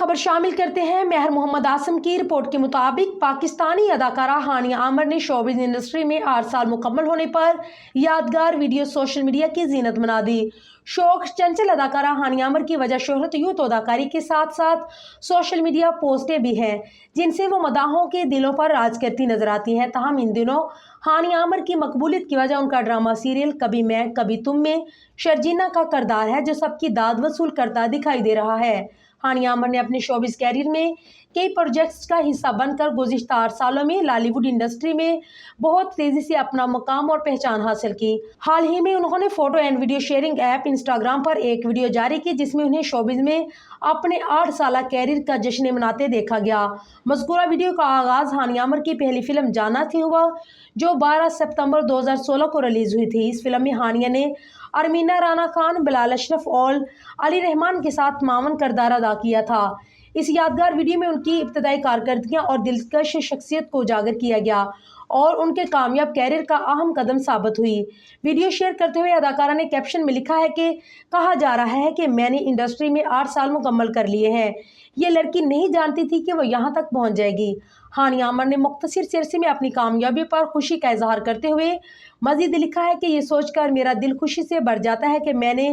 खबर शामिल करते हैं। मेहर मोहम्मद आसिम की रिपोर्ट के मुताबिक पाकिस्तानी अदाकारा हानिया आमिर ने शोबिज़ इंडस्ट्री में 8 साल मुकम्मल होने पर यादगार वीडियो सोशल मीडिया की जीनत बना दी। शौक चंचल अदाकारा हानिया आमिर की वजह शोहरत यूं तो अदाकारी के साथ साथ सोशल मीडिया पोस्टें भी हैं जिनसे वो मदाहों के दिलों पर राज करती नजर आती हैं। ताहम इन दिनों हानिया आमिर की मकबूलियत की वजह उनका ड्रामा सीरियल कभी मैं कभी तुम में शर्जीना का किरदार है जो सबकी दाद वसूल करता दिखाई दे रहा है। हानिया आमिर ने अपने शोबिज़ कैरियर में कई प्रोजेक्ट्स का हिस्सा बनकर गुज़िश्ता 8 सालों में लॉलीवुड इंडस्ट्री में बहुत तेज़ी से अपना मुकाम और पहचान हासिल की। हाल ही में उन्होंने photo and video sharing app Instagram पर एक वीडियो जारी की जिसमें उन्हें शोबिज़ में अपने 8 साल कैरियर का जश्न मनाते देखा गया। मज़कूरा वीडियो का आगाज़ हानिया आमिर की पहली फिल्म जाना से हुआ जो 12 सितंबर 2016 को रिलीज़ हुई थी। इस फिल्म में हानिया ने अरमीना राना खान, बिलाल अशरफ और अली रहमान के साथ मामन किरदार अदा किया था। इस यादगार वीडियो में उनकी इब्तदाई कारकर्दगियां और दिलकश शख्सियत को उजागर किया गया और उनके कामयाब कैरियर का अहम कदम साबित हुई। वीडियो शेयर करते हुए अदाकारा ने कैप्शन में लिखा है कि कहा जा रहा है कि मैंने इंडस्ट्री में 8 साल मुकम्मल कर लिए हैं। ये लड़की नहीं जानती थी कि वो यहाँ तक पहुँच जाएगी। हानिया आमिर ने मुख्तसर सिरसे में अपनी कामयाबी पर खुशी का इजहार करते हुए मजीद लिखा है कि ये सोचकर मेरा दिल खुशी से भर जाता है कि मैंने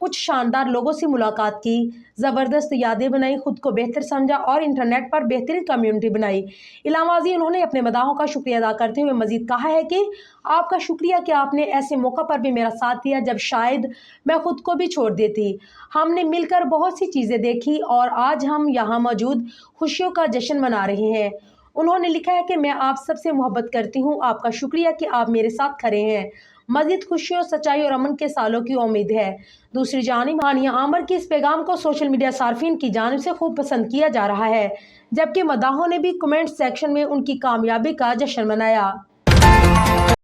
कुछ शानदार लोगों से मुलाकात की, ज़बरदस्त यादें बनाई, खुद को बेहतर समझा और इंटरनेट पर बेहतरीन कम्युनिटी बनाई। इलामाजी उन्होंने अपने मदाहों का शुक्रिया अदा करते हुए मजीद कहा है कि आपका शुक्रिया कि आपने ऐसे मौका पर भी मेरा साथ दिया जब शायद मैं खुद को भी छोड़ देती। हमने मिलकर बहुत सी चीज़ें देखी और आज हम यहाँ मौजूद खुशियों का जश्न मना रहे हैं। उन्होंने लिखा है कि मैं आप सबसे मोहब्बत करती हूँ, आपका शुक्रिया कि आप मेरे साथ खड़े हैं। मज़ीद खुशियों, सच्चाई और अमन के सालों की उम्मीद है। दूसरी जानिब हानिया आमिर के इस पैगाम को सोशल मीडिया सार्फिन की जानिब से खूब पसंद किया जा रहा है, जबकि मदाहों ने भी कमेंट सेक्शन में उनकी कामयाबी का जश्न मनाया।